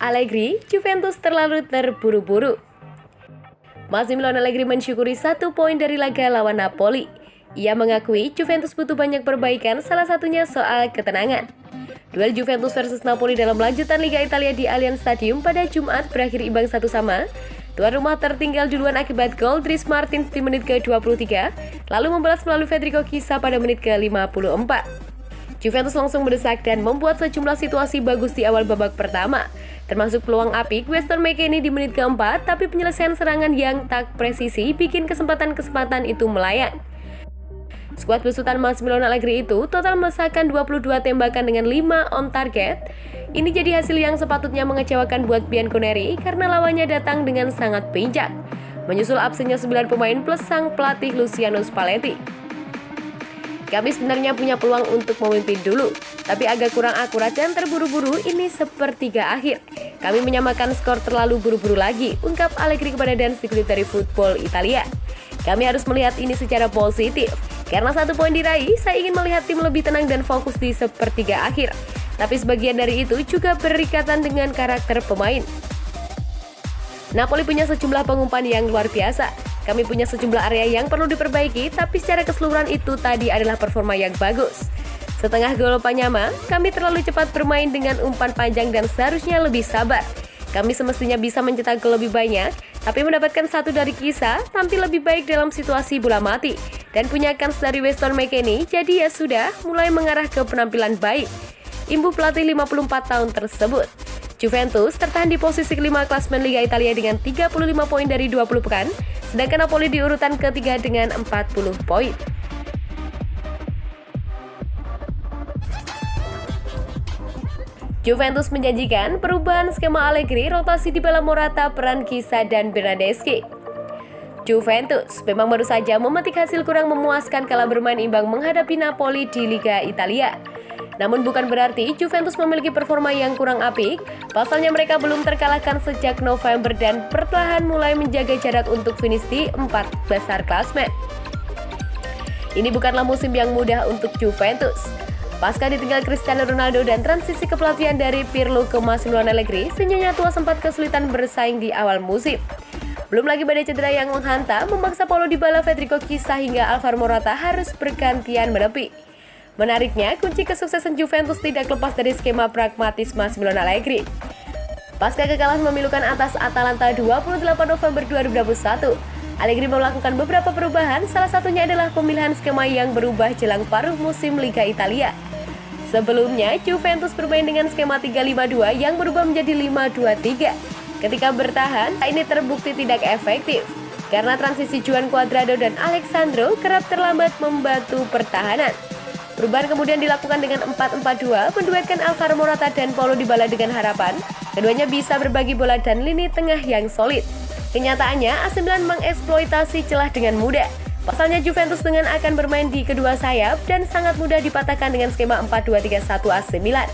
Allegri, Juventus terlalu terburu-buru. Massimiliano Allegri mensyukuri 1 poin dari laga lawan Napoli. Ia mengakui Juventus butuh banyak perbaikan, salah satunya soal ketenangan. Duel Juventus versus Napoli dalam lanjutan Liga Italia di Allianz Stadium pada Jumat berakhir imbang 1-1. Tuan rumah tertinggal duluan akibat gol Dries Mertens di menit ke-23, lalu membalas melalui Federico Chiesa pada menit ke-54. Juventus langsung mendesak dan membuat sejumlah situasi bagus di awal babak pertama, termasuk peluang apik Weston McKennie di menit ke-4, tapi penyelesaian serangan yang tak presisi bikin kesempatan-kesempatan itu melayang. Skuad besutan Massimiliano Allegri itu total melesakkan 22 tembakan dengan 5 on target. Ini jadi hasil yang sepatutnya mengecewakan buat Bianconeri karena lawannya datang dengan sangat pincang, menyusul absennya 9 pemain plus sang pelatih Luciano Spalletti. Kami sebenarnya punya peluang untuk memimpin dulu, tapi agak kurang akurat dan terburu-buru ini sepertiga akhir. Kami menyamakan skor terlalu buru-buru lagi, ungkap Allegri kepada Dan Stigli dari Football Italia. Kami harus melihat ini secara positif. Karena 1 poin diraih, saya ingin melihat tim lebih tenang dan fokus di sepertiga akhir. Tapi sebagian dari itu juga berikatan dengan karakter pemain. Napoli punya sejumlah pengumpan yang luar biasa. Kami punya sejumlah area yang perlu diperbaiki, tapi secara keseluruhan itu tadi adalah performa yang bagus. Setengah gol Panyama, kami terlalu cepat bermain dengan umpan panjang dan seharusnya lebih sabar. Kami semestinya bisa mencetak gol lebih banyak, tapi mendapatkan 1 dari Chiesa, tampil lebih baik dalam situasi bola mati, dan punya kans dari Weston McKennie, jadi ya sudah mulai mengarah ke penampilan baik. Imbuh pelatih 54 tahun tersebut. Juventus tertahan di posisi kelima klasmen Liga Italia dengan 35 poin dari 20 pekan, sedangkan Napoli di urutan ketiga dengan 40 poin. Juventus menjanjikan perubahan skema Allegri, rotasi di bala Morata, peran Chiesa dan Bernardeschi. Juventus memang baru saja memetik hasil kurang memuaskan kala bermain imbang menghadapi Napoli di Liga Italia. Namun bukan berarti Juventus memiliki performa yang kurang apik, pasalnya mereka belum terkalahkan sejak November dan perlahan mulai menjaga jarak untuk finish di 4 besar klasmen. Ini bukanlah musim yang mudah untuk Juventus. Pasca ditinggal Cristiano Ronaldo dan transisi kepelatihan dari Pirlo ke Massimiliano Allegri, senyanya tua sempat kesulitan bersaing di awal musim. Belum lagi badai cedera yang menghantam, memaksa Paulo Dybala, Federico Chiesa hingga Alvaro Morata harus bergantian menepi. Menariknya, kunci kesuksesan Juventus tidak lepas dari skema pragmatis Massimiliano Allegri. Pasca kekalahan memilukan atas Atalanta 28 November 2021, Allegri melakukan beberapa perubahan, salah satunya adalah pemilihan skema yang berubah jelang paruh musim Liga Italia. Sebelumnya, Juventus bermain dengan skema 3-5-2 yang berubah menjadi 5-2-3. Ketika bertahan, ini terbukti tidak efektif, karena transisi Juan Cuadrado dan Alexandro kerap terlambat membantu pertahanan. Perubahan kemudian dilakukan dengan 4-4-2, menduetkan Alvaro Morata dan Paulo Dybala dengan harapan keduanya bisa berbagi bola dan lini tengah yang solid. Kenyataannya, AC Milan mengeksploitasi celah dengan mudah. Pasalnya Juventus dengan akan bermain di kedua sayap dan sangat mudah dipatahkan dengan skema 4-2-3-1 AC Milan.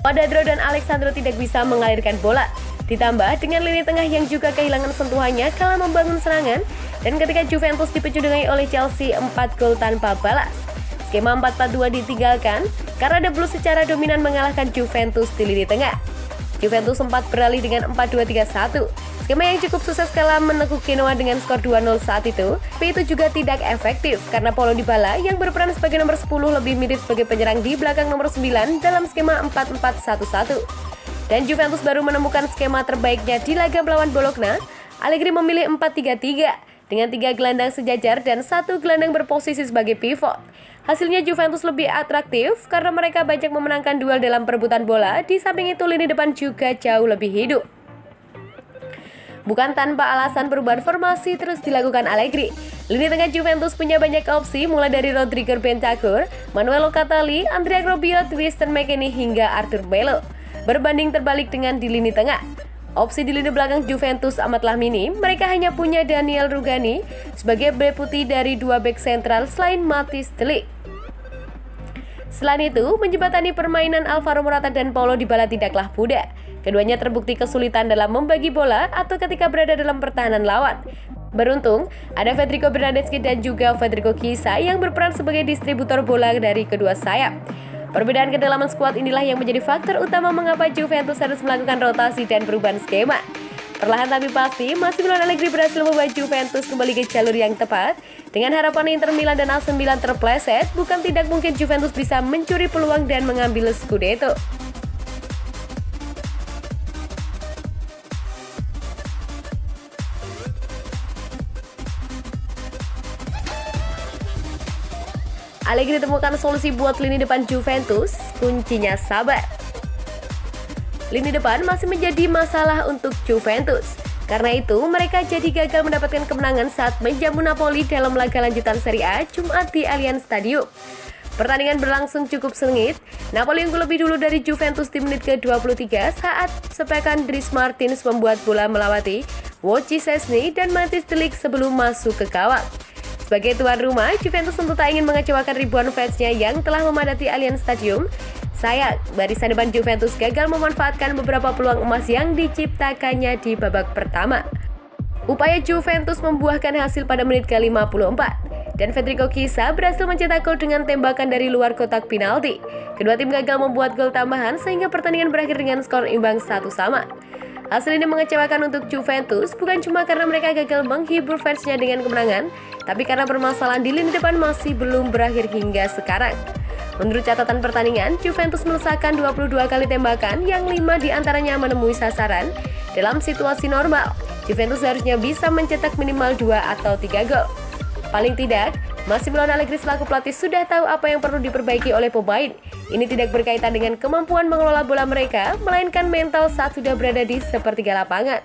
Cuadrado dan Alexandro tidak bisa mengalirkan bola. Ditambah dengan lini tengah yang juga kehilangan sentuhannya kala membangun serangan, dan ketika Juventus dipecundangi oleh Chelsea 4 gol tanpa balas. Skema 4-4-2 ditinggalkan karena The Blues secara dominan mengalahkan Juventus di lini tengah. Juventus sempat beralih dengan 4-2-3-1. Skema yang cukup sukses kala menekuk Genoa dengan skor 2-0 saat itu, tapi itu juga tidak efektif karena Paulo Dybala yang berperan sebagai nomor 10 lebih mirip sebagai penyerang di belakang nomor 9 dalam skema 4-4-1-1. Dan Juventus baru menemukan skema terbaiknya di laga melawan Bologna. Allegri memilih 4-3-3 dengan 3 gelandang sejajar dan 1 gelandang berposisi sebagai pivot. Hasilnya Juventus lebih atraktif karena mereka banyak memenangkan duel dalam perebutan bola, di samping itu lini depan juga jauh lebih hidup. Bukan tanpa alasan perubahan formasi terus dilakukan Allegri. Lini tengah Juventus punya banyak opsi mulai dari Rodrigo Bentancur, Manuel Locatelli, Andrea Rabiot, Weston McKennie hingga Arthur Melo. Berbanding terbalik dengan di lini tengah, opsi di lini belakang Juventus amatlah minim. Mereka hanya punya Daniel Rugani sebagai deputi dari 2 bek sentral selain Matthijs de Ligt. Selain itu, menjembatani permainan Alvaro Morata dan Paulo Dybala tidaklah mudah. Keduanya terbukti kesulitan dalam membagi bola atau ketika berada dalam pertahanan lawan. Beruntung, ada Federico Bernardeschi dan juga Federico Chiesa yang berperan sebagai distributor bola dari kedua sayap. Perbedaan kedalaman skuad inilah yang menjadi faktor utama mengapa Juventus harus melakukan rotasi dan perubahan skema. Perlahan tapi pasti, Massimiliano Allegri berhasil membawa Juventus kembali ke jalur yang tepat. Dengan harapan Inter Milan dan AC Milan terpleset, bukan tidak mungkin Juventus bisa mencuri peluang dan mengambil Scudetto. Allegri temukan solusi buat lini depan Juventus, kuncinya sabar. Lini depan masih menjadi masalah untuk Juventus. Karena itu, mereka jadi gagal mendapatkan kemenangan saat menjamu Napoli dalam laga lanjutan Serie A Jumat di Allianz Stadium. Pertandingan berlangsung cukup sengit. Napoli unggul lebih dulu dari Juventus di menit ke-23 saat sepakan Dries Martins membuat bola melewati Wojciech Szczesny dan Matthijs de Ligt sebelum masuk ke gawang. Sebagai tuan rumah, Juventus tentu tak ingin mengecewakan ribuan fansnya yang telah memadati Allianz Stadium. Sayang, barisan depan Juventus gagal memanfaatkan beberapa peluang emas yang diciptakannya di babak pertama. Upaya Juventus membuahkan hasil pada menit ke-54, dan Federico Chiesa berhasil mencetak gol dengan tembakan dari luar kotak penalti. Kedua tim gagal membuat gol tambahan sehingga pertandingan berakhir dengan skor imbang 1-1. Hasil ini mengecewakan untuk Juventus, bukan cuma karena mereka gagal menghibur fansnya dengan kemenangan, tapi karena permasalahan di lini depan masih belum berakhir hingga sekarang. Menurut catatan pertandingan, Juventus melesakkan 22 kali tembakan yang 5 diantaranya menemui sasaran. Dalam situasi normal, Juventus seharusnya bisa mencetak minimal 2 atau 3 gol. Paling tidak, Massimiliano Allegri selaku pelatih sudah tahu apa yang perlu diperbaiki oleh pemain. Ini tidak berkaitan dengan kemampuan mengelola bola mereka, melainkan mental saat sudah berada di sepertiga lapangan.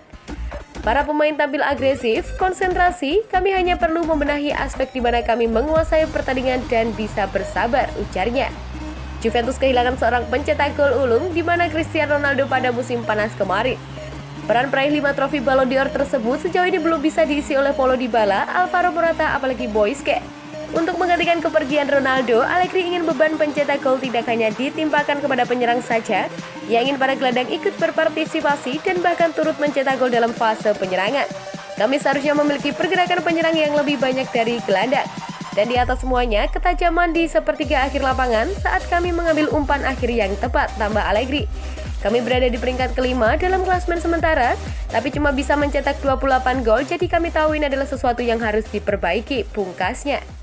Para pemain tampil agresif, konsentrasi, kami hanya perlu membenahi aspek di mana kami menguasai pertandingan dan bisa bersabar, ujarnya. Juventus kehilangan seorang pencetak gol ulung di mana Cristiano Ronaldo pada musim panas kemarin. Peran peraih 5 trofi Ballon d'Or tersebut sejauh ini belum bisa diisi oleh Paulo Dybala, Alvaro Morata, apalagi Boyske. Untuk menggantikan kepergian Ronaldo, Allegri ingin beban pencetak gol tidak hanya ditimpakan kepada penyerang saja. Ia ingin para gelandang ikut berpartisipasi dan bahkan turut mencetak gol dalam fase penyerangan. Kami seharusnya memiliki pergerakan penyerang yang lebih banyak dari gelandang. Dan di atas semuanya, ketajaman di sepertiga akhir lapangan saat kami mengambil umpan akhir yang tepat, tambah Allegri. Kami berada di peringkat kelima dalam klasemen sementara, tapi cuma bisa mencetak 28 gol, jadi kami tahu ini adalah sesuatu yang harus diperbaiki, pungkasnya.